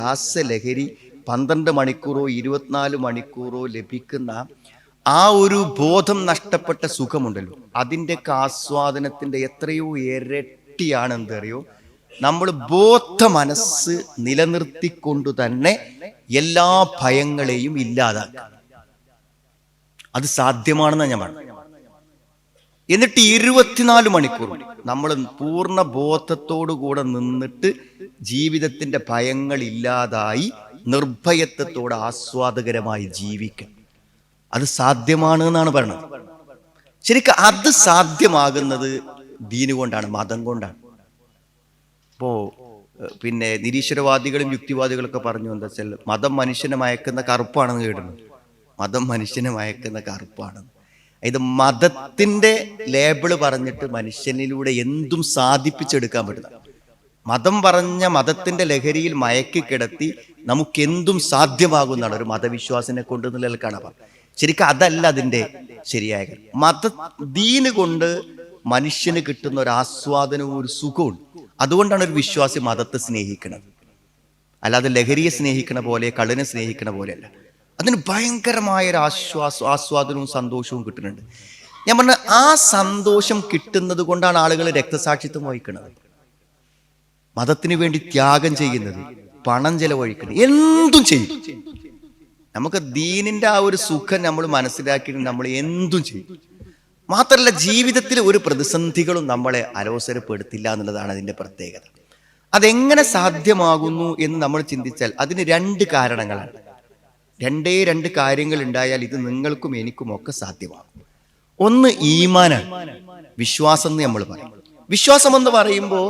രാസലഹരി 12 മണിക്കൂറോ 24 മണിക്കൂറോ ലഭിക്കുന്ന ആ ഒരു ബോധം നഷ്ടപ്പെട്ട സുഖമുണ്ടല്ലോ, അതിൻ്റെയൊക്കെ ആസ്വാദനത്തിൻ്റെ എത്രയോ ഇരട്ടിയാണ് എന്തറിയോ നമ്മൾ ബോധ മനസ്സ് നിലനിർത്തിക്കൊണ്ടു തന്നെ എല്ലാ ഭയങ്ങളെയും ഇല്ലാതാക്കുക. അത് സാധ്യമാണെന്ന് ഞാൻ പറഞ്ഞു. എന്നിട്ട് 24 മണിക്കൂർ നമ്മൾ പൂർണ്ണ ബോധത്തോടു കൂടെ നിന്നിട്ട് ജീവിതത്തിന്റെ ഭയങ്ങൾ ഇല്ലാതായി നിർഭയത്വത്തോടെ ആസ്വാദകരമായി ജീവിക്കുക. അത് സാധ്യമാണ് എന്നാണ് പറയുന്നത്. ശരിക്കും അത് സാധ്യമാകുന്നത് ദീന് കൊണ്ടാണ്, മതം കൊണ്ടാണ്. ഇപ്പോ പിന്നെ നിരീശ്വരവാദികളും യുക്തിവാദികളൊക്കെ പറഞ്ഞു എന്താ വെച്ചാൽ മതം മനുഷ്യനെ മയക്കുന്ന കറുപ്പാണെന്ന് കേട്ടിട്ടുണ്ട്. മതം മനുഷ്യനെ മയക്കുന്ന കറുപ്പാണ്. ഇത് മതത്തിന്റെ ലേബിള് പറഞ്ഞിട്ട് മനുഷ്യനിലൂടെ എന്തും സാധിപ്പിച്ചെടുക്കാൻ പറ്റുന്ന മതം പറഞ്ഞ മതത്തിന്റെ ലഹരിയിൽ മയക്കി കിടത്തി നമുക്കെന്തും സാധ്യമാകുന്നതാണ് ഒരു മതവിശ്വാസിനെ കൊണ്ട് നിലനിൽക്കണം. ശരിക്കും അതല്ല അതിന്റെ ശരിയായ കാര്യം. ദീന് കൊണ്ട് മനുഷ്യന് കിട്ടുന്ന ഒരു ആസ്വാദനവും ഒരു സുഖവും. അതുകൊണ്ടാണ് ഒരു വിശ്വാസി മതത്തെ സ്നേഹിക്കുന്നത്. അല്ലാതെ ലഹരിയെ സ്നേഹിക്കണ പോലെ കള്ളിനെ സ്നേഹിക്കണ പോലെയല്ല. അതിന് ഭയങ്കരമായ ഒരു ആസ്വാദനവും സന്തോഷവും കിട്ടുന്നുണ്ട്. ഞാൻ പറഞ്ഞ ആ സന്തോഷം കിട്ടുന്നത് കൊണ്ടാണ് ആളുകൾ രക്തസാക്ഷിത്വം വഹിക്കുന്നത്, മതത്തിന് വേണ്ടി ത്യാഗം ചെയ്യുന്നത്, പണം ചെലവഴിക്കുന്നത്, എന്തും ചെയ്യും. നമുക്ക് ദീനിന്റെ ആ ഒരു സുഖം നമ്മൾ മനസ്സിലാക്കിയിട്ട് നമ്മൾ എന്തും ചെയ്യും. മാത്രമല്ല ജീവിതത്തിൽ ഒരു പ്രതിസന്ധികളും നമ്മളെ അലോസരപ്പെടുത്തില്ല എന്നുള്ളതാണ് അതിന്റെ പ്രത്യേകത. അതെങ്ങനെ സാധ്യമാകുന്നു എന്ന് നമ്മൾ ചിന്തിച്ചാൽ അതിന് 2 കാരണങ്ങളാണ്. രണ്ട് കാര്യങ്ങൾ ഉണ്ടായാൽ ഇത് നിങ്ങൾക്കും എനിക്കും ഒക്കെ സാധ്യമാകും. ഒന്ന് ഈമാനാണ്, വിശ്വാസം എന്ന് നമ്മൾ പറയും. വിശ്വാസം എന്ന് പറയുമ്പോൾ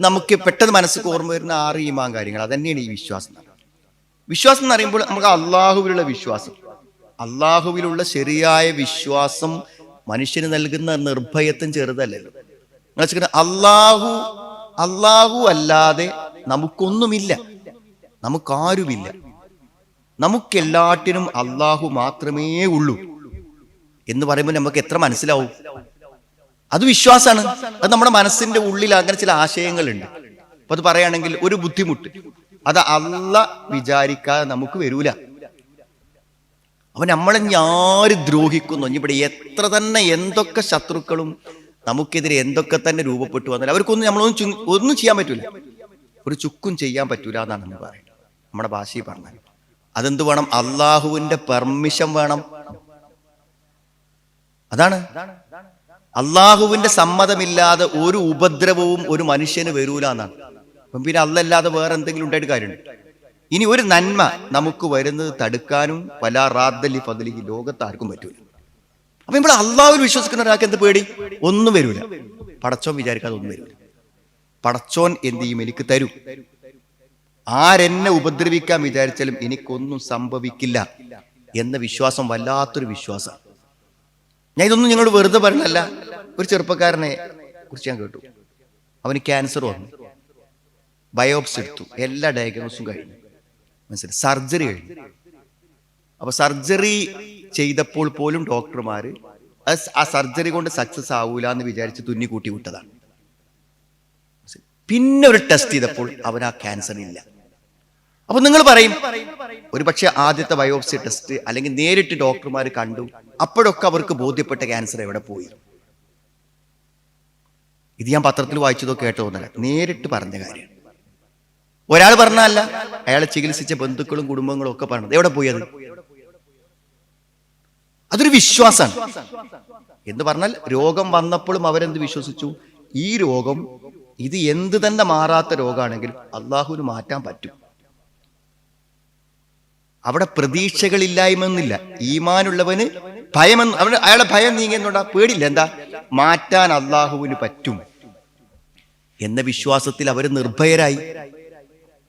നമുക്ക് പെട്ടെന്ന് മനസ്സിൽ ഓർമ്മ വരുന്ന 6 ഈമാൻ കാര്യങ്ങൾ, അതന്നെയാണ് ഈ വിശ്വാസം. വിശ്വാസം എന്ന് പറയുമ്പോൾ നമുക്ക് അള്ളാഹുവിലുള്ള വിശ്വാസം, അള്ളാഹുവിലുള്ള ശരിയായ വിശ്വാസം മനുഷ്യന് നൽകുന്ന നിർഭയത്വം ചെറുതല്ലല്ലോ. അള്ളാഹു അല്ലാതെ നമുക്കൊന്നുമില്ല, നമുക്കാരുമില്ല, നമുക്കെല്ലാറ്റിനും അള്ളാഹു മാത്രമേ ഉള്ളൂ എന്ന് പറയുമ്പോൾ നമുക്ക് എത്ര മനസ്സിലാവും? അത് വിശ്വാസമാണ്. അത് നമ്മുടെ മനസ്സിന്റെ ഉള്ളിൽ അങ്ങനെ ചില ആശയങ്ങളുണ്ട്. അപ്പൊ അത് പറയുകയാണെങ്കിൽ ഒരു ബുദ്ധിമുട്ട് അത് അള്ളാഹ് വിചാരിക്കാതെ നമുക്ക് വരൂല. അപ്പൊ നമ്മളെ ആര് ദ്രോഹിക്കുന്നു, ഇവിടെ എത്ര തന്നെ എന്തൊക്കെ ശത്രുക്കളും നമുക്കെതിരെ എന്തൊക്കെ തന്നെ രൂപപ്പെട്ടു വന്നാൽ അവർക്കൊന്നും നമ്മളൊന്നും ചെയ്യാൻ പറ്റൂല, ഒരു ചുക്കും ചെയ്യാൻ പറ്റൂല എന്നാണ് നമ്മൾ പറയുന്നത്. നമ്മുടെ ഭാഷയിൽ പറഞ്ഞാൽ അതെന്ത് വേണം? അള്ളാഹുവിന്റെ പെർമിഷൻ വേണം. അതാണ് അള്ളാഹുവിന്റെ സമ്മതമില്ലാതെ ഒരു ഉപദ്രവവും ഒരു മനുഷ്യന് വരൂല എന്നാണ്. അപ്പം പിന്നെ അല്ലല്ലാതെ വേറെ എന്തെങ്കിലും ഉണ്ടായിട്ട് കാര്യമുണ്ട്? ഇനി ഒരു നന്മ നമുക്ക് വരുന്നത് തടുക്കാനും വലാ റാദ്ദലി ഫദ്ലിഹി ലോകത്ത് ആർക്കും പറ്റൂല. അപ്പൊ ഇവിടെ അള്ളാഹുവിൽ വിശ്വസിക്കുന്ന ഒരാൾക്ക് എന്ത് പേടി? ഒന്നും വരൂല. പടച്ചോൻ വിചാരിക്കാതെ ഒന്നും വരൂല. പടച്ചോൻ എന്ത് ചെയ്യും? എനിക്ക് തരും. ആരെന്നെ ഉപദ്രവിക്കാൻ വിചാരിച്ചാലും എനിക്കൊന്നും സംഭവിക്കില്ല എന്ന വിശ്വാസം വല്ലാത്തൊരു വിശ്വാസം. ഞാൻ ഇതൊന്നും ഞങ്ങളോട് വെറുതെ പറഞ്ഞല്ല. ഒരു ചെറുപ്പക്കാരനെ കുറിച്ച് ഞാൻ കേട്ടു. അവന് ക്യാൻസർ വന്നു, ബയോപ്സി എടുത്തു, എല്ലാ ഡയഗ്നോസും കഴിഞ്ഞു, മനസ്സിലായി, സർജറി കഴിഞ്ഞു. അപ്പൊ സർജറി ചെയ്തപ്പോൾ പോലും ഡോക്ടർമാര് ആ സർജറി കൊണ്ട് സക്സസ് ആവൂല എന്ന് വിചാരിച്ച് തുന്നി കൂട്ടി വിട്ടതാണ്. പിന്നെ ഒരു ടെസ്റ്റ് ചെയ്തപ്പോൾ അവൻ ആ ക്യാൻസർ ഇല്ല. അപ്പൊ നിങ്ങൾ പറയും ഒരു പക്ഷെ ആദ്യത്തെ ബയോപ്സി ടെസ്റ്റ് അല്ലെങ്കിൽ നേരിട്ട് ഡോക്ടർമാർ കണ്ടു, അപ്പോഴൊക്കെ അവർക്ക് ബോധ്യപ്പെട്ട ക്യാൻസർ എവിടെ പോയി? ഇത് ഞാൻ പത്രത്തിൽ വായിച്ചതോ കേട്ടതൊന്നല്ല, നേരിട്ട് പറഞ്ഞ കാര്യമാണ്. ഒരാൾ പറഞ്ഞല്ല, അയാളെ ചികിത്സിച്ച ബന്ധുക്കളും കുടുംബങ്ങളും ഒക്കെ പറഞ്ഞത്. എവിടെ പോയി അത്? അതൊരു വിശ്വാസമാണ്. എന്ന് പറഞ്ഞാൽ രോഗം വന്നപ്പോഴും അവരെന്ത് വിശ്വസിച്ചു? ഈ രോഗം ഇത് എന്ത് തന്നെ മാറാത്ത രോഗമാണെങ്കിലും അള്ളാഹുവിന് മാറ്റാൻ പറ്റും. അവിടെ പ്രതീക്ഷകളില്ലായ്മയൊന്നുമില്ല. ഈമാനുള്ളവന് ഭയമെന്ന് അയാളെ ഭയം നീങ്ങുന്നുണ്ടാ, പേടില്ല. എന്താ? മാറ്റാൻ അള്ളാഹുവിന് പറ്റും എന്ന വിശ്വാസത്തിൽ അവർ നിർഭയരായി.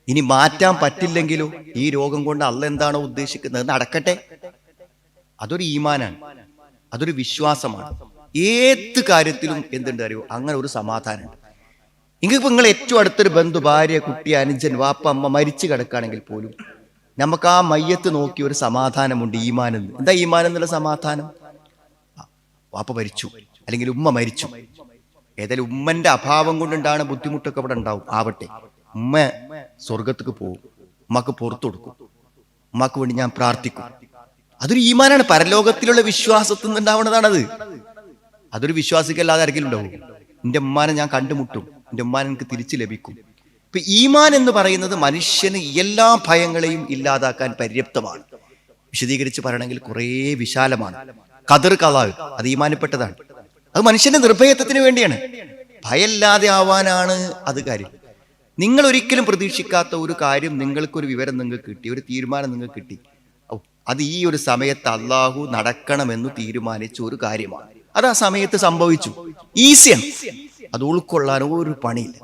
ഇനി മാറ്റാൻ പറ്റില്ലെങ്കിലോ ഈ രോഗം കൊണ്ട് അള്ളാഹ് എന്താണോ ഉദ്ദേശിക്കുന്നത് നടക്കട്ടെ. അതൊരു ഈമാനാണ്, അതൊരു വിശ്വാസമാണ്. ഏത് കാര്യത്തിലും എന്തുണ്ട് അറിയോ? അങ്ങനെ ഒരു സമാധാനമുണ്ട്. ഇങ്ങിപ്പോ നിങ്ങൾ ഏറ്റവും അടുത്തൊരു ബന്ധു, ഭാര്യ, കുട്ടി, അനുജൻ, വാപ്പ, അമ്മ മരിച്ചു കിടക്കുകയാണെങ്കിൽ പോലും നമുക്ക് ആ മയ്യത്ത് നോക്കി ഒരു സമാധാനമുണ്ട്. ഈമാനെന്ന്. എന്താ ഈമാൻ എന്നുള്ള സമാധാനം? വാപ്പ മരിച്ചു അല്ലെങ്കിൽ ഉമ്മ മരിച്ചു, ഏതായാലും ഉമ്മന്റെ അഭാവം കൊണ്ടുണ്ടാണ് ബുദ്ധിമുട്ടൊക്കെ അവിടെ ഉണ്ടാവും, ആവട്ടെ, ഉമ്മ സ്വർഗത്തേക്ക് പോകും, ഉമ്മക്ക് പുറത്തു കൊടുക്കും, ഉമ്മക്ക് വേണ്ടി ഞാൻ പ്രാർത്ഥിക്കും. അതൊരു ഈമാനാണ്, പരലോകത്തിലുള്ള വിശ്വാസത്തിൽ നിന്നുണ്ടാവുന്നതാണത്. അതൊരു വിശ്വാസിക്കല്ലാതെ ആരെങ്കിലും ഉണ്ടാവും? എൻ്റെ ഉമ്മാനെ ഞാൻ കണ്ടുമുട്ടും, എൻ്റെ ഉമ്മാനെ എനിക്ക് തിരിച്ചു ലഭിക്കും. ഇപ്പൊ ഈമാൻ എന്ന് പറയുന്നത് മനുഷ്യന് എല്ലാ ഭയങ്ങളെയും ഇല്ലാതാക്കാൻ പര്യാപ്തമാണ്. വിശദീകരിച്ച് പറയണമെങ്കിൽ കുറേ വിശാലമാണ്. ഖദർ ഖലാ അത് ഈമാനിൽപ്പെട്ടതാണ്. അത് മനുഷ്യന്റെ നിർഭയത്വത്തിന് വേണ്ടിയാണ്, ഭയമില്ലാതെ ആവാനാണ് അത് കാര്യം. നിങ്ങൾ ഒരിക്കലും പ്രതീക്ഷിക്കാത്ത ഒരു കാര്യം, നിങ്ങൾക്കൊരു വിവരം നിങ്ങൾക്ക് കിട്ടി, ഒരു തീരുമാനം നിങ്ങൾക്ക് കിട്ടി, അത് ഈ ഒരു സമയത്ത് അള്ളാഹു നടക്കണമെന്ന് തീരുമാനിച്ച ഒരു കാര്യമാണ്. അത് ആ സമയത്ത് സംഭവിച്ചു, ഈസിയാണ്, അത് ഉൾക്കൊള്ളാൻ ഒരു പണിയില്ല.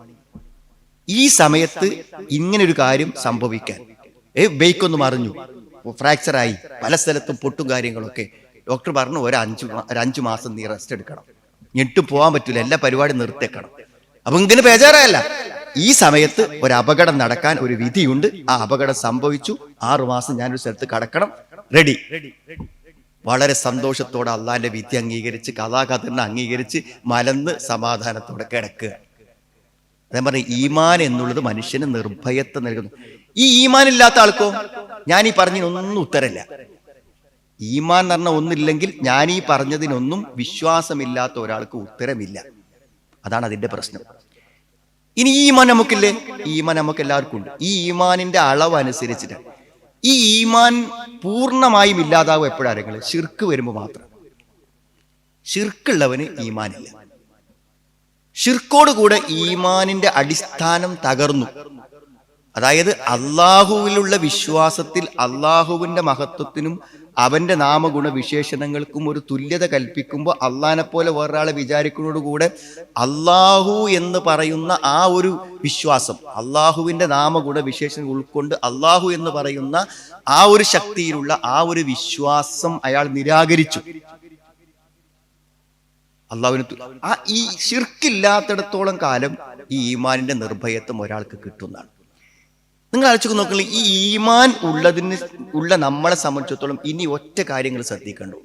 ഈ സമയത്ത് ഇങ്ങനൊരു കാര്യം സംഭവിക്കാൻ, ബൈക്കൊന്ന് മറിഞ്ഞു, ഫ്രാക്ചറായി, പല സ്ഥലത്തും പൊട്ടും കാര്യങ്ങളൊക്കെ, ഡോക്ടർ പറഞ്ഞു ഒരു 5 മാസം നീ റെസ്റ്റ് എടുക്കണം, ഞെട്ടും പോകാൻ പറ്റില്ല, എല്ലാ പരിപാടിയും നിർത്തേക്കണം. അപ്പൊ ഇങ്ങനെ ബേജാറായല്ല, ഈ സമയത്ത് ഒരു അപകടം നടക്കാൻ ഒരു വിധിയുണ്ട്, ആ അപകടം സംഭവിച്ചു, 6 മാസം ഞാനൊരു സ്ഥലത്ത് കടക്കണം, റെഡി. വളരെ സന്തോഷത്തോടെ അള്ളാന്റെ വിധി അംഗീകരിച്ച്, കഥാകഥനെ അംഗീകരിച്ച് മലന്ന് സമാധാനത്തോടെ കിടക്കുക. അതേ പറഞ്ഞ ഈമാൻ എന്നുള്ളത് മനുഷ്യന് നിർഭയത്വം നൽകുന്നു. ഈ ഈമാൻ ഇല്ലാത്ത ആൾക്കോ ഞാൻ ഈ പറഞ്ഞതിനൊന്നും ഉത്തരമില്ല. ഈമാൻ എന്ന് പറഞ്ഞ ഒന്നില്ലെങ്കിൽ ഞാൻ ഈ പറഞ്ഞതിനൊന്നും വിശ്വാസമില്ലാത്ത ഒരാൾക്ക് ഉത്തരമില്ല. അതാണ് അതിന്റെ പ്രശ്നം. ഇനി ഈ ഈമാൻ നമുക്കില്ലേ? ഈമാൻ നമുക്ക് എല്ലാവർക്കും ഉണ്ട്. ഈ ഈമാനിന്റെ അളവ് അനുസരിച്ചിട്ട് ഈ ഈമാൻ പൂർണ്ണമായും ഇല്ലാതാവും എപ്പോഴാരെങ്കിലും ശിർക്ക് വരുമ്പോൾ മാത്രം. ശിർക്കുള്ളവന് ഈമാനില്ല. ശിർക്കോട് കൂടെ ഈമാനിന്റെ അടിസ്ഥാനം തകർന്നു. അതായത് അള്ളാഹുവിലുള്ള വിശ്വാസത്തിൽ അള്ളാഹുവിന്റെ മഹത്വത്തിനും അവന്റെ നാമഗുണ വിശേഷണങ്ങൾക്കും ഒരു തുല്യത കൽപ്പിക്കുമ്പോൾ അള്ളാഹിനെ പോലെ വേറൊരാളെ വിചാരിക്കുന്നതോടുകൂടെ അള്ളാഹു എന്ന് പറയുന്ന ആ ഒരു വിശ്വാസം, അള്ളാഹുവിന്റെ നാമഗുണ വിശേഷങ്ങൾ ഉൾക്കൊണ്ട് അള്ളാഹു എന്ന് പറയുന്ന ആ ഒരു ശക്തിയിലുള്ള ആ ഒരു വിശ്വാസം അയാൾ നിരാകരിച്ചു. അള്ളാഹുവിന് ഈ ശിർക്കില്ലാത്തിടത്തോളം കാലം ഈ ഈമാനിന്റെ നിർഭയത്വം ഒരാൾക്ക് കിട്ടുന്നതാണ്. നിങ്ങൾ ആലോചിച്ച് നോക്കില്ല, ഈ ഈമാൻ ഉള്ള നമ്മളെ സംബന്ധിച്ചിടത്തോളം ഇനി ഒറ്റ കാര്യങ്ങൾ ശ്രദ്ധിക്കണ്ടു.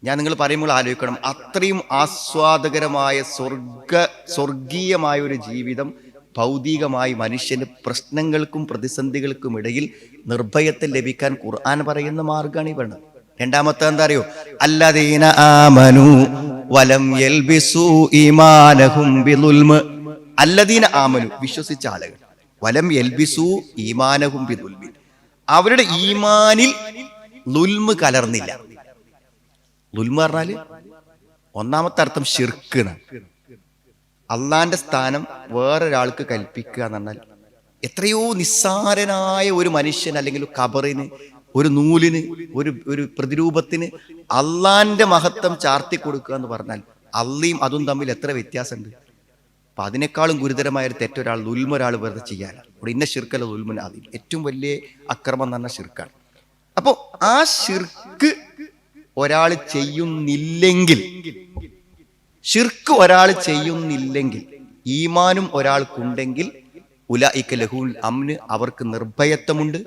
ഞാൻ നിങ്ങൾ പറയുമ്പോൾ ആലോചിക്കണം, അത്രയും ആസ്വാദകരമായ സ്വർഗീയമായ ഒരു ജീവിതം ഭൗതികമായി മനുഷ്യന് പ്രശ്നങ്ങൾക്കും പ്രതിസന്ധികൾക്കും ഇടയിൽ നിർഭയത്തെ ലഭിക്കാൻ ഖുർആൻ പറയുന്ന മാർഗമാണ് ഈ പറയുന്നത്. രണ്ടാമത്തെ എന്താ അറിയോ? അല്ലദീന ആമനു വലം യൽബിസു ഈമാനഹും ബിദുൽമ്. അല്ലദീന ആമനു, വിശ്വസിച്ച ആളുകൾ, വലം യൽബിസു ഈമാനഹും ബിദുൽമി, അവരുടെ ഈമാനിൽ ലുൽമ് കലർന്നില്ല. ലുൽമ് പറഞ്ഞാല് ഒന്നാമത്തെ അർത്ഥം ശിർക്ക്. അള്ളാന്റെ സ്ഥാനം വേറൊരാൾക്ക് കൽപ്പിക്കുക എന്ന് പറഞ്ഞാൽ എത്രയോ നിസ്സാരനായ ഒരു മനുഷ്യൻ അല്ലെങ്കിൽ ഖബറിന്, ഒരു നൂലിന്, ഒരു പ്രതിരൂപത്തിന് അള്ളാന്റെ മഹത്വം ചാർത്തി കൊടുക്കുക എന്ന് പറഞ്ഞാൽ അള്ളയും അതും തമ്മിൽ എത്ര വ്യത്യാസമുണ്ട്. അപ്പൊ അതിനേക്കാളും ഗുരുതരമായ ഒരു തെറ്റൊരാൾ ലുൽമൊരാൾ വെറുതെ ചെയ്യാനാണ്. ഇവിടെ ഇന്ന ശിർക്കല്ല ലുൽമുൻ ആദ്യം ഏറ്റവും വലിയ അക്രമം എന്ന് പറഞ്ഞ ശിർക്കാണ്. അപ്പോ ആ ശിർക്ക് ഒരാൾ ചെയ്യുന്നില്ലെങ്കിൽ, ശിർക്ക് ഒരാൾ ചെയ്യുന്നില്ലെങ്കിൽ, ഈമാനും ഒരാൾക്കുണ്ടെങ്കിൽ ഉലൈക ലഹുൽ അംന്, അവർക്ക് നിർഭയത്വമുണ്ട്.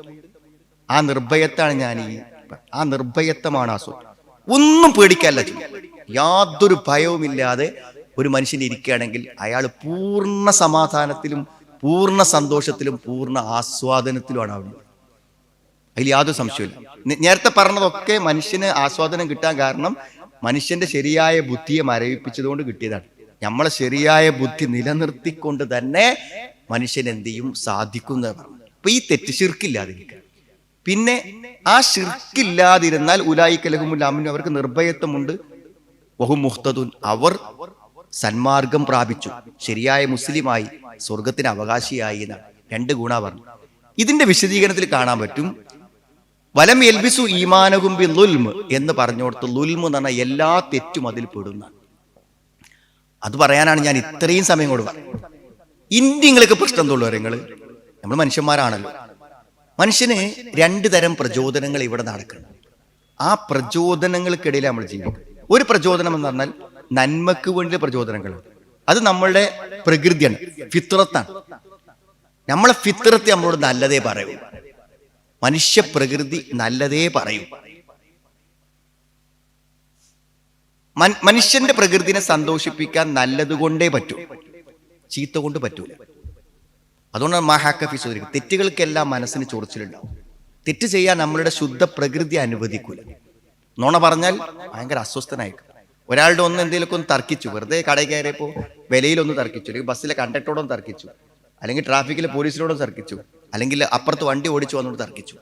ആ നിർഭയത്താണ് ആ നിർഭയത്വമാണ് ഒന്നും പേടിക്കാനല്ല ചെയ്യും. യാതൊരു ഭയവുമില്ലാതെ ഒരു മനുഷ്യൻ ഇരിക്കുകയാണെങ്കിൽ അയാൾ പൂർണ്ണ സമാധാനത്തിലും പൂർണ്ണ സന്തോഷത്തിലും പൂർണ്ണ ആസ്വാദനത്തിലുമാണ് ആവുന്നത്. അതിൽ യാതൊരു സംശയമില്ല. നേരത്തെ പറഞ്ഞതൊക്കെ മനുഷ്യന് ആസ്വാദനം കിട്ടാൻ കാരണം മനുഷ്യന്റെ ശരിയായ ബുദ്ധിയെ മരവിപ്പിച്ചതുകൊണ്ട് കിട്ടിയതാണ്. നമ്മളെ ശരിയായ ബുദ്ധി നിലനിർത്തിക്കൊണ്ട് തന്നെ മനുഷ്യൻ എന്ത് ചെയ്യും? സാധിക്കുന്നതാണ്. അപ്പൊ ഈ തെറ്റ് ശിർക്കില്ലാതിരിക്കുക. പിന്നെ ആ ശിർക്കില്ലാതിരുന്നാൽ ഉലൈക ലഹുൽ അംൻ, അവർക്ക് നിർഭയത്വമുണ്ട്. വഹും മുഹ്തദൂൻ, അവർ സന്മാർഗം പ്രാപിച്ചു, ശരിയായ മുസ്ലിമായി, സ്വർഗത്തിന് അവകാശിയായി എന്നാണ്. 2 ഗുണ പറഞ്ഞു. ഇതിന്റെ വിശദീകരണത്തിൽ കാണാൻ പറ്റും, വലം യൽബിസു ഈമാനഹും ബിദുൽമ് എന്ന് പറഞ്ഞോടത്ത് ലുൽമ് എന്ന് പറഞ്ഞാൽ എല്ലാ തെറ്റും അതിൽ പെടുന്ന. അത് പറയാനാണ് ഞാൻ ഇത്രയും സമയം കൊണ്ട് പറഞ്ഞത്. നിങ്ങൾക്ക് പ്രശ്നം തോന്നുള്ളൂ, നമ്മൾ മനുഷ്യന്മാരാണല്ലോ. മനുഷ്യന് 2 തരം പ്രചോദനങ്ങൾ ഇവിടെ നടക്കണം. ആ പ്രചോദനങ്ങൾക്കിടയിൽ നമ്മൾ ജീവിക്കും. ഒരു പ്രചോദനം എന്ന് പറഞ്ഞാൽ നന്മക്ക് വേണ്ടിയുള്ള പ്രചോദനങ്ങളാണ്. അത് നമ്മളുടെ പ്രകൃതിയാണ്, ഫിത്രത്താണ്. നമ്മളെ ഫിത്രത്ത് നമ്മളോട് നല്ലതേ പറയൂ. മനുഷ്യ പ്രകൃതി നല്ലതേ പറയൂ. മനുഷ്യന്റെ പ്രകൃതിനെ സന്തോഷിപ്പിക്കാൻ നല്ലത് കൊണ്ടേ പറ്റൂ, ചീത്ത കൊണ്ട് പറ്റൂല. അതുകൊണ്ടാണ് മാഹാക്കഫി ചോദിക്കുന്നത്, തെറ്റുകൾക്കെല്ലാം മനസ്സിന് ചൊറിച്ചിലുണ്ടാവും. തെറ്റ് ചെയ്യാൻ നമ്മളുടെ ശുദ്ധ പ്രകൃതി അനുവദിക്കൂല. നുണ പറഞ്ഞാൽ ഭയങ്കര അസ്വസ്ഥനായിരിക്കും. ഒരാളുടെ എന്തെങ്കിലുമൊക്കെ ഒന്ന് തർക്കിച്ചു, വെറുതെ കടയിൽ കയറിയപ്പോൾ വിലയിലൊന്ന് തർക്കിച്ചു, അല്ലെങ്കിൽ ബസ്സിലെ കണ്ടക്ടറോടൊന്ന് തർക്കിച്ചു, അല്ലെങ്കിൽ ട്രാഫിക്കിലെ പോലീസിനോടും തർക്കിച്ചു, അല്ലെങ്കിൽ അപ്പുറത്ത് വണ്ടി ഓടിച്ചു വന്നോട് തർക്കിച്ചു,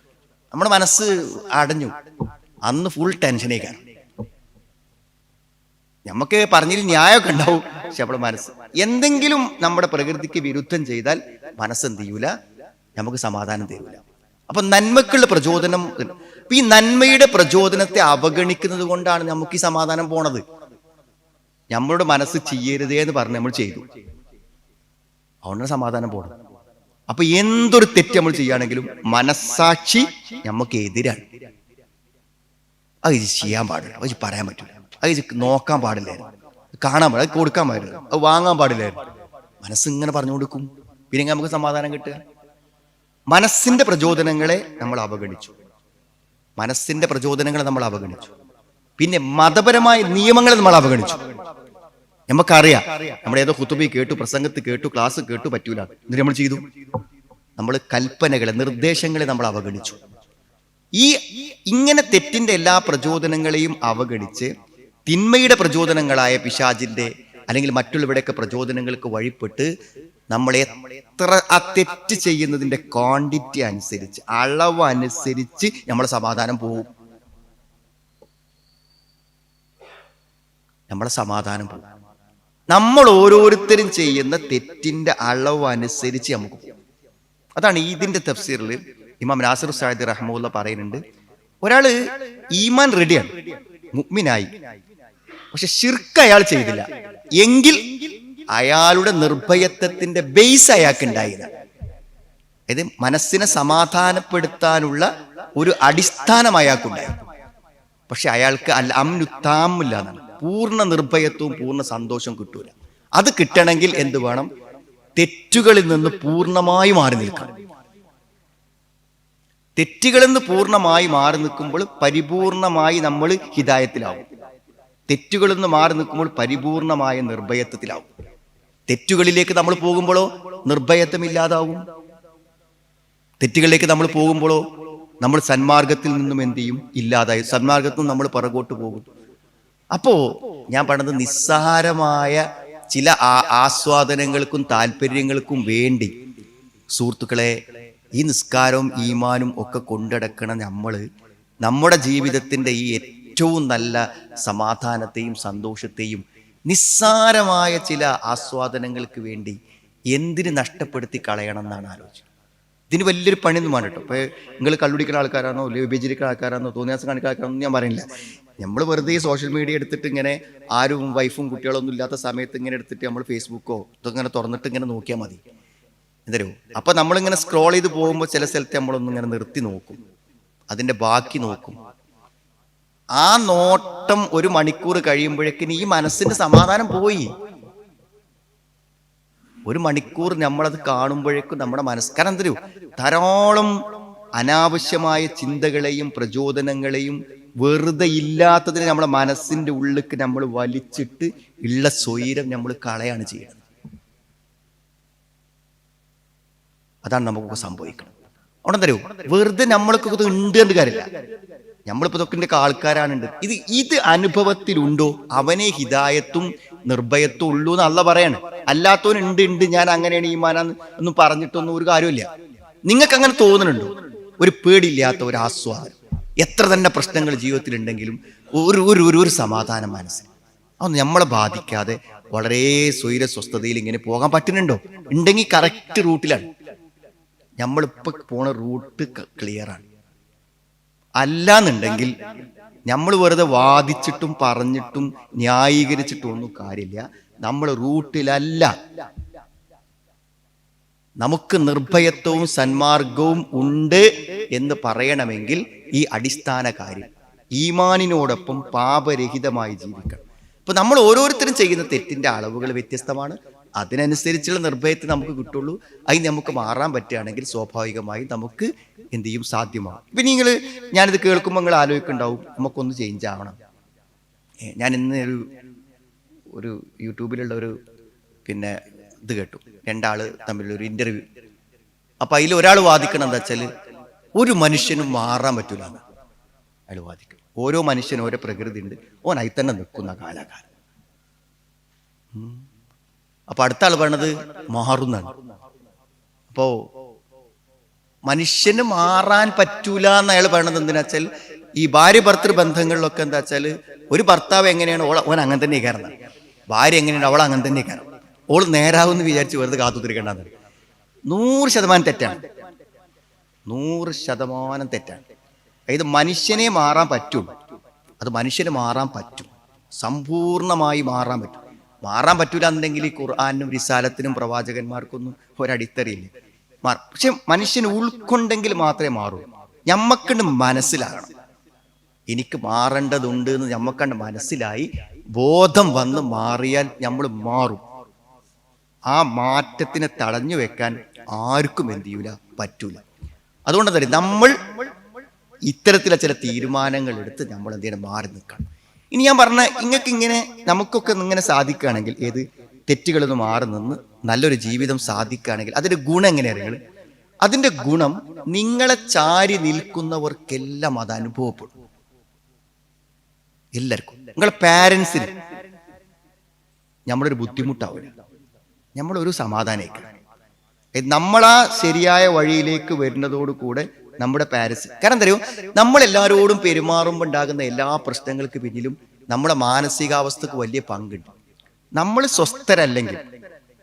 നമ്മുടെ മനസ്സ് അടഞ്ഞു. അന്ന് ഫുൾ ടെൻഷനേക്കാണ്. നമുക്ക് പറഞ്ഞതിൽ ന്യായമൊക്കെ ഉണ്ടാവും, പക്ഷെ നമ്മുടെ മനസ്സ് എന്തെങ്കിലും നമ്മുടെ പ്രകൃതിക്ക് വിരുദ്ധം ചെയ്താൽ മനസ്സെന്ത് ചെയ്യൂല, നമുക്ക് സമാധാനം തരൂല. അപ്പൊ നന്മക്കുള്ള പ്രചോദനം, ഈ നന്മയുടെ പ്രചോദനത്തെ അവഗണിക്കുന്നത് കൊണ്ടാണ് നമുക്ക് ഈ സമാധാനം പോണത്. നമ്മളുടെ മനസ്സ് ചെയ്യരുതേ എന്ന് പറഞ്ഞ് നമ്മൾ ചെയ്തു, അതുകൊണ്ടാണ് സമാധാനം പോണത്. അപ്പൊ എന്തൊരു തെറ്റ് നമ്മൾ ചെയ്യുകയാണെങ്കിലും മനസ്സാക്ഷി നമുക്ക് എതിരാണ്. അത് ഇത് ചെയ്യാൻ പാടില്ല, അത് പറയാൻ പറ്റില്ല, അത് ഇത് നോക്കാൻ പാടില്ലായിരുന്നു, കാണാൻ പാടില്ല, അത് കൊടുക്കാൻ പാടില്ല, അത് വാങ്ങാൻ പാടില്ലായിരുന്നു. മനസ്സിങ്ങനെ പറഞ്ഞു കൊടുക്കും, പിന്നെ നമുക്ക് സമാധാനം കിട്ടുക. മനസ്സിന്റെ പ്രചോദനങ്ങളെ നമ്മൾ അവഗണിച്ചു, മനസ്സിന്റെ പ്രചോദനങ്ങളെ നമ്മൾ അവഗണിച്ചു. പിന്നെ മതപരമായ നിയമങ്ങളെ നമ്മൾ അവഗണിച്ചു. നമുക്കറിയാം, നമ്മൾ ഏതോ ഖുതുബി കേട്ടു, പ്രസംഗത്ത് കേട്ടു, ക്ലാസ് കേട്ടു, പറ്റൂല, എന്നിട്ട് നമ്മൾ ചെയ്തു. നമ്മൾ കൽപ്പനകളെ, നിർദ്ദേശങ്ങളെ നമ്മൾ അവഗണിച്ചു. ഇങ്ങനെ തെറ്റിന്റെ എല്ലാ പ്രചോദനങ്ങളെയും അവഗണിച്ച് തിന്മയുടെ പ്രചോദനങ്ങളായ പിശാചിന്റെ അല്ലെങ്കിൽ മറ്റുള്ളവരുടെയൊക്കെ പ്രചോദനങ്ങൾക്ക് വഴിപ്പെട്ട് നമ്മൾ എത്ര ആ തെറ്റ് ചെയ്യുന്നതിന്റെ ക്വാണ്ടിറ്റി അനുസരിച്ച്, അളവ് അനുസരിച്ച് നമ്മളെ സമാധാനം പോകും. നമ്മളെ സമാധാനം പോകും. നമ്മൾ ഓരോരുത്തരും ചെയ്യുന്ന തെറ്റിന്റെ അളവ് അനുസരിച്ച് നമുക്ക് പോകും. അതാണ് ഇതിന്റെ തഫ്സീറിൽ ഇമാം നാസിർ സഅദി റഹ്മത്തുള്ളാഹി പറയുന്നുണ്ട്, ഒരാള് ഈമാൻ റെഡിയാണ്, മുഅ്മിനായി, പക്ഷെ ശിർക്ക് അയാൾ ചെയ്തില്ല എങ്കിൽ അയാളുടെ നിർഭയത്വത്തിന്റെ ബേസ് അയാൾക്ക് ഉണ്ടായില്ല. അതായത് മനസ്സിനെ സമാധാനപ്പെടുത്താനുള്ള ഒരു അടിസ്ഥാനം അയാൾക്കുണ്ടായി. പക്ഷെ അയാൾക്ക് അംനുത്താമില്ല, പൂർണ്ണ നിർഭയത്വവും പൂർണ്ണ സന്തോഷവും കിട്ടൂല. അത് കിട്ടണമെങ്കിൽ എന്ത് വേണം? തെറ്റുകളിൽ നിന്ന് പൂർണ്ണമായി മാറി നിൽക്കണം. തെറ്റുകളിൽ നിന്ന് പൂർണ്ണമായി മാറി നിൽക്കുമ്പോൾ പരിപൂർണമായി നമ്മൾ ഹിദായത്തിലാവും. തെറ്റുകളിൽ നിന്ന് മാറി നിൽക്കുമ്പോൾ പരിപൂർണമായ നിർഭയത്വത്തിലാവും. തെറ്റുകളിലേക്ക് നമ്മൾ പോകുമ്പോഴോ നിർഭയത്വം ഇല്ലാതാവും. തെറ്റുകളിലേക്ക് നമ്മൾ പോകുമ്പോഴോ നമ്മൾ സന്മാർഗത്തിൽ നിന്നും എന്ത് ചെയ്യും? ഇല്ലാതായി. സന്മാർഗത്തിൽ നിന്നും നമ്മൾ പുറകോട്ട് പോകും. അപ്പോ ഞാൻ പറഞ്ഞത്, നിസ്സാരമായ ചില ആസ്വാദനങ്ങൾക്കും താല്പര്യങ്ങൾക്കും വേണ്ടി സുഹൃത്തുക്കളെ ഈ നിസ്കാരവും ഈമാനും ഒക്കെ കൊണ്ടടക്കണം നമ്മുടെ ജീവിതത്തിന്റെ ഈ ഏറ്റവും നല്ല സമാധാനത്തെയും സന്തോഷത്തെയും നിസ്സാരമായ ചില ആസ്വാദനങ്ങൾക്ക് വേണ്ടി എന്തിന് നഷ്ടപ്പെടുത്തി കളയണം എന്നാണ് ആലോചിച്ചത്. ഇതിന് വലിയൊരു പണിയൊന്നും വേണ്ട കേട്ടോ. ഇപ്പൊ നിങ്ങൾ കള്ളുടിക്കുന്ന ആൾക്കാരാണോ അല്ലെങ്കിൽ വിഭജിക്കുന്ന ആൾക്കാരാണോ തോന്നിയാസം കാണിക്കുന്ന ആൾക്കാരാണോ ഞാൻ പറയുന്നില്ല. നമ്മൾ വെറുതെ ഈ സോഷ്യൽ മീഡിയ എടുത്തിട്ട് ഇങ്ങനെ ആരും വൈഫും കുട്ടികളൊന്നും ഇല്ലാത്ത സമയത്ത് ഇങ്ങനെ എടുത്തിട്ട് നമ്മൾ ഫേസ്ബുക്കോ ഇതൊക്കെ ഇങ്ങനെ തുറന്നിട്ട് ഇങ്ങനെ നോക്കിയാൽ മതി. എന്തരോ അപ്പൊ നമ്മളിങ്ങനെ സ്ക്രോൾ ചെയ്ത് പോകുമ്പോൾ ചില സ്ഥലത്ത് നമ്മളൊന്നും ഇങ്ങനെ നിർത്തി നോക്കും, അതിന്റെ ബാക്കി നോക്കും. ആ നോട്ടം 1 മണിക്കൂർ കഴിയുമ്പോഴേക്കിന് ഈ മനസ്സിന്റെ സമാധാനം പോയി. 1 മണിക്കൂർ നമ്മളത് കാണുമ്പോഴേക്കും നമ്മുടെ മനസ്സ്, കാരണം എന്തരോ ധാരാളം അനാവശ്യമായ ചിന്തകളെയും പ്രചോദനങ്ങളെയും വെറുതെ ഇല്ലാത്തതിനെ നമ്മുടെ മനസ്സിന്റെ ഉള്ളിലേക്ക് നമ്മൾ വലിച്ചിട്ട് ഉള്ള സ്വൈരം നമ്മൾ കളയാണ് ചെയ്യുന്നത്. അതാണ് നമുക്കൊക്കെ സംഭവിക്കണം. അവിടെ തരൂ വെറുതെ നമ്മൾക്കൊക്കെ ഉണ്ട് എന്ന് കാര്യമില്ല. നമ്മളിപ്പോ ഇതൊക്കെ ആൾക്കാരാണുണ്ട്. ഇത് അനുഭവത്തിലുണ്ടോ അവനെ ഹിദായത്തും നിർഭയത്വം ഉള്ളൂ എന്ന് അള്ളാഹ് പറയാണ്. അല്ലാത്തവൻ ഉണ്ട് ഞാൻ അങ്ങനെയാണ് ഈമാനാന്ന് ഒന്നും പറഞ്ഞിട്ടൊന്നും ഒരു കാര്യമില്ല. നിങ്ങൾക്ക് അങ്ങനെ തോന്നുന്നുണ്ടോ? ഒരു പേടിയില്ലാത്ത ഒരു ആസ്വാദനം, എത്ര തന്നെ പ്രശ്നങ്ങൾ ജീവിതത്തിൽ ഉണ്ടെങ്കിലും ഒരു സമാധാനം മനസ്സിൽ, അതൊന്നും നമ്മളെ ബാധിക്കാതെ വളരെ സ്വൈര സ്വസ്ഥതയിൽ ഇങ്ങനെ പോകാൻ പറ്റുന്നുണ്ടോ? ഉണ്ടെങ്കിൽ കറക്റ്റ് റൂട്ടിലാണ്. നമ്മളിപ്പോ പോണ റൂട്ട് ക്ലിയറാണ്. അല്ലാന്നുണ്ടെങ്കിൽ നമ്മൾ വെറുതെ വാദിച്ചിട്ടും പറഞ്ഞിട്ടും ന്യായീകരിച്ചിട്ടും ഒന്നും കാര്യമില്ല. നമ്മൾ റൂട്ടിലല്ല. നമുക്ക് നിർഭയത്വവും സന്മാർഗവും ഉണ്ട് എന്ന് പറയണമെങ്കിൽ ഈ അടിസ്ഥാന കാര്യം ഈമാനിനോടൊപ്പം പാപരഹിതമായി ജീവിക്കണം. ഇപ്പൊ നമ്മൾ ഓരോരുത്തരും ചെയ്യുന്ന തെറ്റിന്റെ അളവുകൾ വ്യത്യസ്തമാണ്. അതിനനുസരിച്ചുള്ള നിർഭയത്തെ നമുക്ക് കിട്ടുള്ളൂ. അതിന് നമുക്ക് മാറാൻ പറ്റുകയാണെങ്കിൽ സ്വാഭാവികമായി നമുക്ക് എന്ത് ചെയ്യും? സാധ്യമാകും. ഇപ്പൊ ഞാനിത് കേൾക്കുമ്പോൾ നിങ്ങൾ ആലോചിക്കുന്നുണ്ടാവും, നമുക്കൊന്ന് ചേഞ്ച് ആവണം. ഞാൻ ഇന്ന് ഒരു യൂട്യൂബിലുള്ള ഒരു ഇത് കേട്ടു. 2 ആള് തമ്മിലുള്ള ഒരു ഇന്റർവ്യൂ. അപ്പൊ അതിൽ ഒരാൾ വാദിക്കണം എന്താ വെച്ചാൽ ഒരു മനുഷ്യനും മാറാൻ പറ്റൂല എന്ന് അയാൾ വാദിക്കും. ഓരോ മനുഷ്യനും ഓരോ പ്രകൃതി ഉണ്ട്, ഓനായി തന്നെ നിൽക്കുന്ന കാലാകാലം. അപ്പൊ അടുത്ത ആൾ പറയണത് മാറുന്നാണ്. അപ്പോ മനുഷ്യന് മാറാൻ പറ്റൂല എന്ന് അയാൾ പറയണത് എന്തിനാ വെച്ചാൽ ഈ ഭാര്യ ഭർത്തൃ ബന്ധങ്ങളിലൊക്കെ എന്താ വെച്ചാൽ ഒരു ഭർത്താവ് എങ്ങനെയാണ് ഓൻ അങ്ങനെ തന്നെ കയറുന്നത്, ഭാര്യ എങ്ങനെയാണ് അവൾ അങ്ങനെ തന്നെ കയറും. ഓൾ നേരാവെന്ന് വിചാരിച്ച് വെറുതെ കാത്തുത്തിരിക്കേണ്ടത് 100% തെറ്റാണ്. 100% തെറ്റാണ്. ഇത് മനുഷ്യനെ മാറാൻ പറ്റുള്ളൂ. അത് മനുഷ്യന് മാറാൻ പറ്റും, സമ്പൂർണമായി മാറാൻ പറ്റും. മാറാൻ പറ്റൂല എന്നുണ്ടെങ്കിൽ ഈ ഖുർആനും റിസാലത്തിനും പ്രവാചകന്മാർക്കൊന്നും ഒരടിത്തറിയില്ല. പക്ഷെ മനുഷ്യന് ഉൾക്കൊണ്ടെങ്കിൽ മാത്രമേ മാറൂ. ഞമ്മക്കണ്ട് മനസ്സിലാകണം എനിക്ക് മാറേണ്ടതുണ്ട് എന്ന്. ഞമ്മക്കണ്ട് മനസ്സിലായി ബോധം വന്ന് മാറിയാൽ നമ്മൾ മാറും. ആ മാറ്റത്തിനെ തടഞ്ഞു വെക്കാൻ ആർക്കും എന്ത് ചെയ്യൂല, പറ്റൂല. അതുകൊണ്ട് തന്നെ നമ്മൾ ഇത്തരത്തിലെ ചില തീരുമാനങ്ങൾ എടുത്ത് നമ്മൾ എന്ത് ചെയ്യണം, മാറി നിൽക്കണം. ഇനി ഞാൻ പറഞ്ഞ ഇങ്ങനെ നമുക്കൊക്കെ ഇങ്ങനെ സാധിക്കുകയാണെങ്കിൽ, ഏത് തെറ്റുകളിൽ നിന്ന് മാറി നിന്ന് നല്ലൊരു ജീവിതം സാധിക്കുകയാണെങ്കിൽ അതിന്റെ ഗുണം എങ്ങനെയാണ്? അതിന്റെ ഗുണം നിങ്ങളെ ചാരി നിൽക്കുന്നവർക്കെല്ലാം അത് അനുഭവപ്പെടും. എല്ലാവർക്കും, നിങ്ങളെ പാരൻസിന് നമ്മളൊരു ബുദ്ധിമുട്ടാവില്ല, നമ്മളൊരു സമാധാനമായിരിക്കും. നമ്മളാ ശരിയായ വഴിയിലേക്ക് വരുന്നതോടുകൂടെ നമ്മുടെ പാരൻസ്, കാരണം തരൂ, നമ്മളെല്ലാവരോടും പെരുമാറുമ്പോൾ ഉണ്ടാകുന്ന എല്ലാ പ്രശ്നങ്ങൾക്ക് പിന്നിലും നമ്മുടെ മാനസികാവസ്ഥക്ക് വലിയ പങ്കുണ്ട്. നമ്മൾ സ്വസ്ഥരല്ലെങ്കിൽ,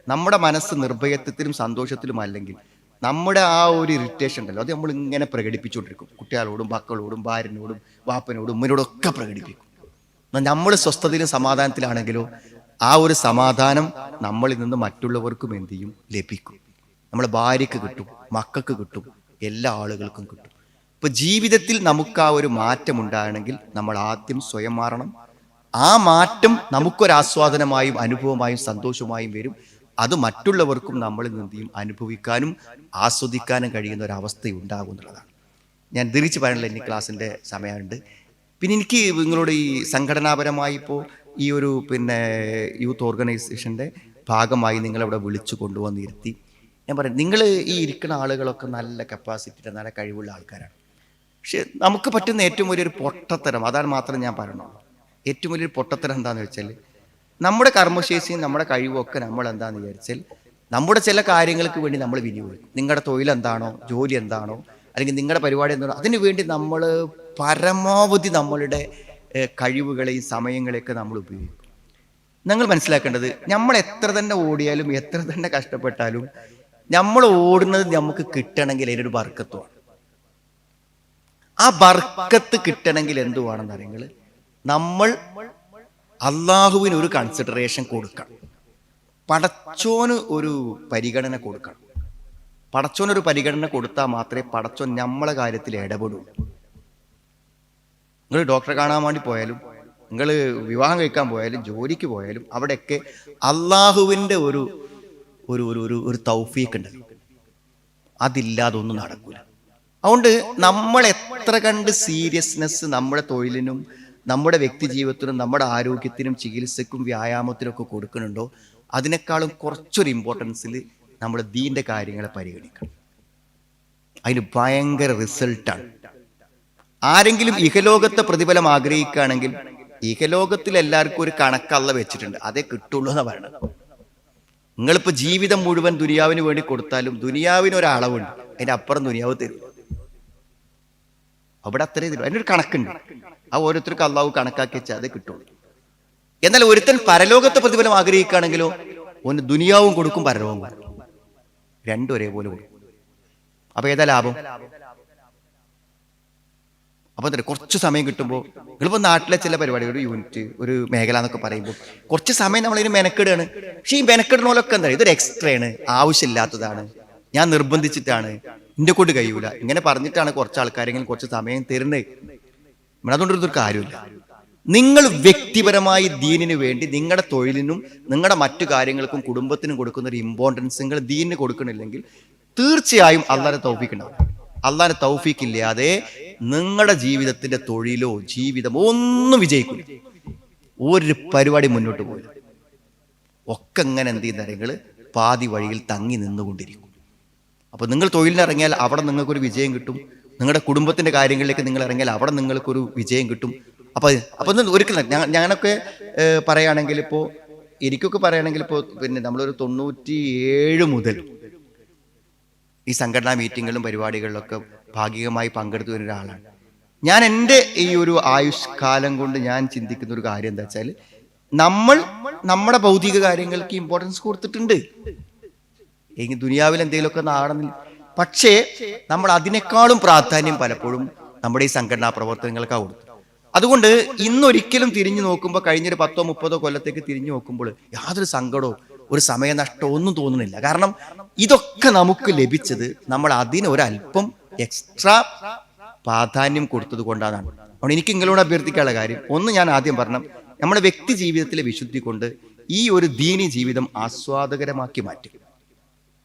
നമ്മുടെ മനസ്സ് നിർഭയത്വത്തിലും സന്തോഷത്തിലും അല്ലെങ്കിൽ നമ്മുടെ ആ ഒരു ഇറിറ്റേഷൻ ഉണ്ടല്ലോ, അത് നമ്മൾ ഇങ്ങനെ പ്രകടിപ്പിച്ചുകൊണ്ടിരിക്കും. കുട്ടികളോടും മക്കളോടും ഭാര്യനോടും വാപ്പനോടും ഉമ്മനോടും ഒക്കെ പ്രകടിപ്പിക്കും. നമ്മൾ സ്വസ്ഥതയിലും സമാധാനത്തിലാണെങ്കിലോ ആ ഒരു സമാധാനം നമ്മളിൽ നിന്ന് മറ്റുള്ളവർക്കും എന്ത് ചെയ്യും, ലഭിക്കും. നമ്മളെ ഭാര്യക്ക് കിട്ടും, മക്കൾക്ക് കിട്ടും, എല്ലാ ആളുകൾക്കും കിട്ടും. ഇപ്പൊ ജീവിതത്തിൽ നമുക്ക് ആ ഒരു മാറ്റം ഉണ്ടാകണമെങ്കിൽ നമ്മൾ ആദ്യം സ്വയം മാറണം. ആ മാറ്റം നമുക്കൊരാസ്വാദനമായും അനുഭവമായും സന്തോഷമായും വരും. അത് മറ്റുള്ളവർക്കും നമ്മളിൽ നിന്ന് അനുഭവിക്കാനും ആസ്വദിക്കാനും കഴിയുന്ന ഒരവസ്ഥ ഉണ്ടാകും എന്നുള്ളതാണ്. ഞാൻ തിരിച്ച് പറയാനുള്ള എനിക്ക് ക്ലാസ്സിൻ്റെ സമയമുണ്ട്. പിന്നെ എനിക്ക് നിങ്ങളോട് ഈ സംഘടനാപരമായി ഇപ്പോൾ ഈ ഒരു യൂത്ത് ഓർഗനൈസേഷൻ്റെ ഭാഗമായി നിങ്ങളവിടെ വിളിച്ചു കൊണ്ടുവന്നിരുത്തി ഞാൻ പറയാം, നിങ്ങൾ ഈ ഇരിക്കുന്ന ആളുകളൊക്കെ നല്ല കപ്പാസിറ്റി, നല്ല കഴിവുള്ള ആൾക്കാരാണ്. പക്ഷെ നമുക്ക് പറ്റുന്ന ഏറ്റവും വലിയൊരു പൊട്ടത്തരം, അതാണ് മാത്രം ഞാൻ പറയണുള്ളൂ. ഏറ്റവും വലിയൊരു പൊട്ടത്തരം എന്താണെന്ന് വെച്ചാൽ, നമ്മുടെ കർമ്മശേഷിയും നമ്മുടെ കഴിവൊക്കെ നമ്മൾ എന്താണെന്ന് വിചാരിച്ചാൽ നമ്മുടെ ചില കാര്യങ്ങൾക്ക് വേണ്ടി നമ്മൾ വിനിയോഗിക്കും. നിങ്ങളുടെ തൊഴിൽ എന്താണോ, ജോലി എന്താണോ, അല്ലെങ്കിൽ നിങ്ങളുടെ പരിപാടി എന്താണോ, അതിനു വേണ്ടി നമ്മൾ പരമാവധി നമ്മളുടെ കഴിവുകളെയും സമയങ്ങളെയൊക്കെ നമ്മൾ ഉപയോഗിക്കും. നിങ്ങൾ മനസ്സിലാക്കേണ്ടത്, നമ്മൾ എത്ര തന്നെ ഓടിയാലും എത്ര തന്നെ കഷ്ടപ്പെട്ടാലും നമ്മൾ ഓടുന്നത് നമുക്ക് കിട്ടണമെങ്കിൽ അതിനൊരു ബർക്കത്തുമാണ്. ആ ബർക്കത്ത് കിട്ടണമെങ്കിൽ എന്തുവാണെന്ന് അറിയുങ്ങൾ, നമ്മൾ അള്ളാഹുവിന് ഒരു കൺസിഡറേഷൻ കൊടുക്കണം. പടച്ചോന് ഒരു പരിഗണന കൊടുക്കണം. പടച്ചോനൊരു പരിഗണന കൊടുത്താൽ മാത്രമേ പടച്ചോൻ നമ്മളെ കാര്യത്തിൽ ഇടപെടുള്ളൂ. നിങ്ങൾ ഡോക്ടറെ കാണാൻ വേണ്ടി പോയാലും, നിങ്ങൾ വിവാഹം കഴിക്കാൻ പോയാലും, ജോലിക്ക് പോയാലും, അവിടെയൊക്കെ അള്ളാഹുവിൻ്റെ ഒരു ഒരു ഒരു ഒരു തൗഫീഖ് ഉണ്ട്. അതില്ലാതെ ഒന്നും നടക്കൂല. അതുകൊണ്ട് നമ്മൾ എത്ര കണ്ട് സീരിയസ്നെസ് നമ്മുടെ തൊഴിലിനും നമ്മുടെ വ്യക്തി ജീവിതത്തിനും നമ്മുടെ ആരോഗ്യത്തിനും ചികിത്സക്കും വ്യായാമത്തിനും ഒക്കെ കൊടുക്കുന്നുണ്ടോ, അതിനേക്കാളും കുറച്ചൊരു ഇമ്പോർട്ടൻസിൽ നമ്മൾ ദീൻ്റെ കാര്യങ്ങളെ പരിഗണിക്കണം. അതിന് ഭയങ്കര റിസൾട്ടാണ്. ആരെങ്കിലും ഇഹലോകത്തെ പ്രതിഫലം ആഗ്രഹിക്കുകയാണെങ്കിൽ ഇഹലോകത്തിൽ എല്ലാവർക്കും ഒരു കണക്കല്ല വെച്ചിട്ടുണ്ട്, അതേ കിട്ടുള്ളൂ എന്നാണ് പറയുന്നത്. നിങ്ങളിപ്പോൾ ജീവിതം മുഴുവൻ ദുനിയാവിന് വേണ്ടി കൊടുത്താലും ദുനിയാവിന് ഒരളവുണ്ട്, അതിൻ്റെ അപ്പുറം ദുനിയാവ് തരും. അവിടെ അത്രയും തരും, അതിനൊരു കണക്കുണ്ട്. ആ ഓരോരുത്തർക്ക് അള്ളാഹു കണക്കാക്കി വെച്ചാൽ അതേ കിട്ടുള്ളൂ. എന്നാൽ ഒരുത്തൻ പരലോകത്തെ പ്രതിഫലം ആഗ്രഹിക്കുകയാണെങ്കിലോ ഒന്ന് ദുനിയാവും കൊടുക്കും, പരലോകം കൊടുക്കും, രണ്ടും ഒരേപോലെ കൊടുക്കും. അപ്പൊ ഏതാ ലാഭം? അപ്പൊ എന്താ, കുറച്ച് സമയം കിട്ടുമ്പോൾ നിങ്ങളിപ്പോൾ നാട്ടിലെ ചില പരിപാടി, ഒരു യൂണിറ്റ്, ഒരു മേഖല എന്നൊക്കെ പറയുമ്പോൾ കുറച്ച് സമയം നമ്മളതിന് മെനക്കെടുകയാണ്. പക്ഷെ ഈ മെനക്കെടുന്നോലൊക്കെ എന്താ, ഇതൊരു എക്സ്ട്രയാണ്, ആവശ്യമില്ലാത്തതാണ്, ഞാൻ നിർബന്ധിച്ചിട്ടാണ്, ഇന്റെ കൊണ്ട് കഴിയൂല, ഇങ്ങനെ പറഞ്ഞിട്ടാണ് കുറച്ച് ആൾക്കാരെങ്കിലും കുറച്ച് സമയം തരുന്നത്. അതുകൊണ്ടൊരു കാര്യമില്ല. നിങ്ങൾ വ്യക്തിപരമായി ദീനിന് വേണ്ടി നിങ്ങളുടെ തൊഴിലിനും നിങ്ങളുടെ മറ്റു കാര്യങ്ങൾക്കും കുടുംബത്തിനും കൊടുക്കുന്ന ഒരു ഇമ്പോർട്ടൻസ് നിങ്ങൾ ദീനിന് കൊടുക്കണില്ലെങ്കിൽ തീർച്ചയായും അള്ളാഹുവിന്റെ തൗഫീഖ് ഉണ്ടാവും. അള്ളാഹുവിന്റെ തൗഫീഖ് ഇല്ലാതെ നിങ്ങളുടെ ജീവിതത്തിന്റെ തൊഴിലോ ജീവിതമോ ഒന്നും വിജയിക്കില്ല. ഒരു പരിപാടി മുന്നോട്ട് പോയില്ല. ഒക്കെ എങ്ങനെ എന്ത് ചെയ്യുന്ന നിങ്ങൾ പാതി വഴിയിൽ തങ്ങി നിന്നുകൊണ്ടിരിക്കും. അപ്പോൾ നിങ്ങൾ തൊഴിലിനിറങ്ങിയാൽ അവിടെ നിങ്ങൾക്കൊരു വിജയം കിട്ടും. നിങ്ങളുടെ കുടുംബത്തിൻ്റെ കാര്യങ്ങളിലേക്ക് നിങ്ങൾ ഇറങ്ങിയാൽ അവിടെ നിങ്ങൾക്കൊരു വിജയം കിട്ടും. അപ്പോൾ ഒരിക്കലും ഞാനൊക്കെ പറയുകയാണെങ്കിൽ ഇപ്പോൾ എനിക്കൊക്കെ പറയുകയാണെങ്കിൽ ഇപ്പോൾ പിന്നെ നമ്മളൊരു 97 മുതൽ ഈ സംഘടനാ മീറ്റിങ്ങുകളും പരിപാടികളിലൊക്കെ ഭാഗികമായി പങ്കെടുത്തു വരുന്ന ഒരാളാണ് ഞാൻ. എൻ്റെ ഈ ഒരു ആയുഷ്കാലം കൊണ്ട് ഞാൻ ചിന്തിക്കുന്ന ഒരു കാര്യം എന്താ വെച്ചാൽ, നമ്മൾ നമ്മുടെ ഭൗതിക കാര്യങ്ങൾക്ക് ഇമ്പോർട്ടൻസ് കൊടുത്തിട്ടുണ്ട്. എങ്കിൽ ദുനിയാവിൽ എന്തെങ്കിലുമൊക്കെ നാടന്നില്ല, പക്ഷേ നമ്മൾ അതിനേക്കാളും പ്രാധാന്യം പലപ്പോഴും നമ്മുടെ ഈ സംഘടനാ പ്രവർത്തനങ്ങൾക്കാണ് കൊടുത്തു. അതുകൊണ്ട് ഇന്നൊരിക്കലും തിരിഞ്ഞു നോക്കുമ്പോൾ, കഴിഞ്ഞൊരു 10-30 കൊല്ലത്തേക്ക് തിരിഞ്ഞു നോക്കുമ്പോൾ യാതൊരു സങ്കടമോ ഒരു സമയനഷ്ടമോ ഒന്നും തോന്നുന്നില്ല. കാരണം ഇതൊക്കെ നമുക്ക് ലഭിച്ചത് നമ്മൾ അതിനൊരല്പം എക്സ്ട്രാ പ്രാധാന്യം കൊടുത്തത് കൊണ്ടാണ്. അതുകൊണ്ട് എനിക്ക് നിങ്ങളോട് അഭ്യർത്ഥിക്കാനുള്ള കാര്യം, ഒന്ന് ഞാൻ ആദ്യം പറഞ്ഞ, നമ്മുടെ വ്യക്തി ജീവിതത്തിലെ വിശുദ്ധി കൊണ്ട് ഈ ഒരു ദീനി ജീവിതം ആസ്വാദകരമാക്കി മാറ്റും.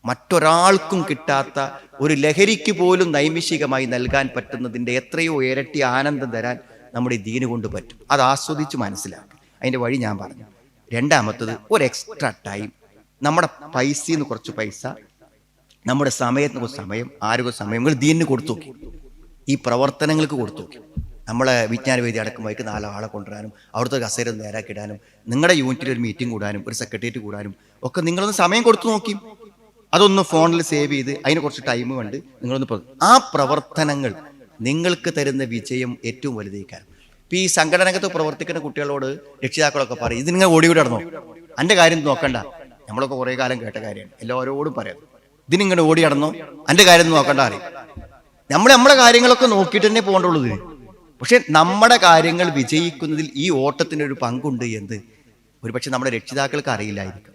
മറ്റൊരാൾക്കും കിട്ടാത്ത ഒരു ലഹരിക്ക് പോലും നൈമിഷികമായി നൽകാൻ പറ്റുന്നതിൻ്റെ എത്രയോ ഇരട്ടി ആനന്ദം തരാൻ നമ്മുടെ ഈ ദീന് കൊണ്ട് പറ്റും. അത് ആസ്വദിച്ച് മനസ്സിലാക്കും. അതിൻ്റെ വഴി ഞാൻ പറഞ്ഞു. രണ്ടാമത്തത്, ഒരു എക്സ്ട്രാ ടൈം. നമ്മുടെ പൈസയിൽ നിന്ന് കുറച്ച് പൈസ, നമ്മുടെ സമയത്തിന് കുറച്ച് സമയം, ആരോഗ്യ സമയങ്ങൾ ദീനിന് കൊടുത്തു നോക്കി, ഈ പ്രവർത്തനങ്ങൾക്ക് കൊടുത്തു നോക്കി. നമ്മളെ വിജ്ഞാനവേദി അടക്കമായിട്ട് 4 ആളെ കൊണ്ടുവരാനും അവിടുത്തെ കസേര നേരാക്കിയിടാനും നിങ്ങളുടെ യൂണിറ്റിൽ ഒരു മീറ്റിംഗ് കൂടാനും ഒരു സെക്രട്ടേറിയറ്റ് കൂടാനും ഒക്കെ നിങ്ങളൊന്ന് സമയം കൊടുത്തു നോക്കി. അതൊന്ന് ഫോണിൽ സേവ് ചെയ്ത് അതിന് കുറച്ച് ടൈം കണ്ട് നിങ്ങളൊന്ന് ആ പ്രവർത്തനങ്ങൾ നിങ്ങൾക്ക് തരുന്ന വിജയം ഏറ്റവും വലുതേക്കാൻ. ഇപ്പം ഈ സംഘടനകത്ത് പ്രവർത്തിക്കുന്ന കുട്ടികളോട് രക്ഷിതാക്കളൊക്കെ പറയും, ഇത് നിങ്ങൾ ഓടി നടന്നോ, എൻ്റെ കാര്യം നോക്കണ്ട. നമ്മളൊക്കെ കുറേ കാലം കേട്ട കാര്യമാണ്, എല്ലാവരോടും പറയാം, ഇതിനിങ്ങനെ ഓടി നടന്നോ, എൻ്റെ കാര്യം നോക്കണ്ട അറിയും. നമ്മളെ കാര്യങ്ങളൊക്കെ നോക്കിയിട്ട് തന്നെ പോകേണ്ടുള്ളൂ ഇതിന്. പക്ഷെ നമ്മുടെ കാര്യങ്ങൾ വിജയിക്കുന്നതിൽ ഈ ഓട്ടത്തിന് ഒരു പങ്കുണ്ട് എന്ന് ഒരുപക്ഷെ നമ്മുടെ രക്ഷിതാക്കൾക്ക് അറിയില്ലായിരിക്കും.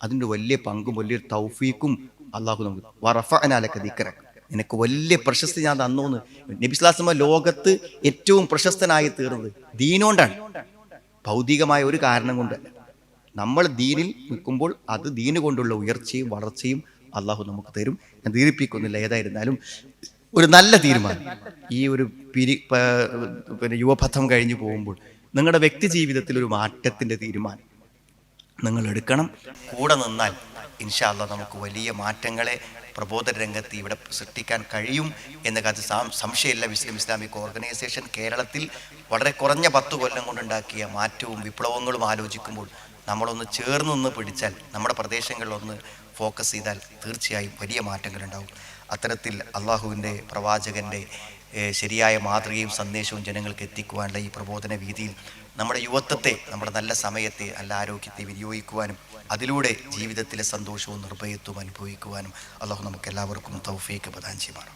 അതിൻ്റെ വലിയ പങ്കും വലിയൊരു തൗഫീക്കും അള്ളാഹു നമുക്ക് വറഫഅനാലക ദിക്റക, നിനക്ക് വലിയ പ്രശസ്തി ഞാൻ തന്നൂന്ന്. നബി സ്വല്ലല്ലാഹു അലൈഹി വസല്ലം ലോകത്ത് ഏറ്റവും പ്രശസ്തനായി തീർന്നത് ദീനുകൊണ്ടാണ്, ഭൗതികമായ ഒരു കാരണം കൊണ്ടല്ല. നമ്മൾ ദീനിൽ നിൽക്കുമ്പോൾ അത് ദീന് കൊണ്ടുള്ള ഉയർച്ചയും വളർച്ചയും അള്ളാഹു നമുക്ക് തരും. ഞാൻ ദീർഘിപ്പിക്കുന്നില്ല. ഏതായിരുന്നാലും ഒരു നല്ല തീരുമാനം, ഈ ഒരു പിന്നെ യുവപഥം കഴിഞ്ഞു പോകുമ്പോൾ നിങ്ങളുടെ വ്യക്തി ജീവിതത്തിൽ ഒരു മാറ്റത്തിൻ്റെ തീരുമാനം നിങ്ങൾ എടുക്കണം. കൂടെ നിന്നാൽ ഇൻഷാ അല്ലാഹ് നമുക്ക് വലിയ മാറ്റങ്ങളെ പ്രബോധന രംഗത്ത് ഇവിടെ സൃഷ്ടിക്കാൻ കഴിയും എന്ന കാര്യത്തിൽ സംശയമില്ല. മുസ്ലിം ഇസ്ലാമിക് ഓർഗനൈസേഷൻ കേരളത്തിൽ വളരെ കുറഞ്ഞ 10 കൊല്ലം കൊണ്ടുണ്ടാക്കിയ മാറ്റവും വിപ്ലവങ്ങളും ആലോചിക്കുമ്പോൾ നമ്മളൊന്ന് ചേർന്ന് നിന്ന് പിടിച്ചാൽ, നമ്മുടെ പ്രദേശങ്ങളിലൊന്ന് ഫോക്കസ് ചെയ്താൽ തീർച്ചയായും വലിയ മാറ്റങ്ങളുണ്ടാവും. അത്തരത്തിൽ അള്ളാഹുവിൻ്റെ പ്രവാചകൻ്റെ ശരിയായ മാതൃകയും സന്ദേശവും ജനങ്ങൾക്ക് എത്തിക്കുവാനുള്ള ഈ പ്രബോധന വീതിയിൽ നമ്മുടെ യുവത്വത്തെ, നമ്മുടെ നല്ല സമയത്തെ, നല്ല ആരോഗ്യത്തെ വിനിയോഗിക്കുവാനും അതിലൂടെ ജീവിതത്തിലെ സന്തോഷവും നിർഭയത്വവും അനുഭവിക്കുവാനും അള്ളാഹു നമുക്ക് എല്ലാവർക്കും തൗഫീഖ് പ്രദാനം ചെയ്യുമാറാം.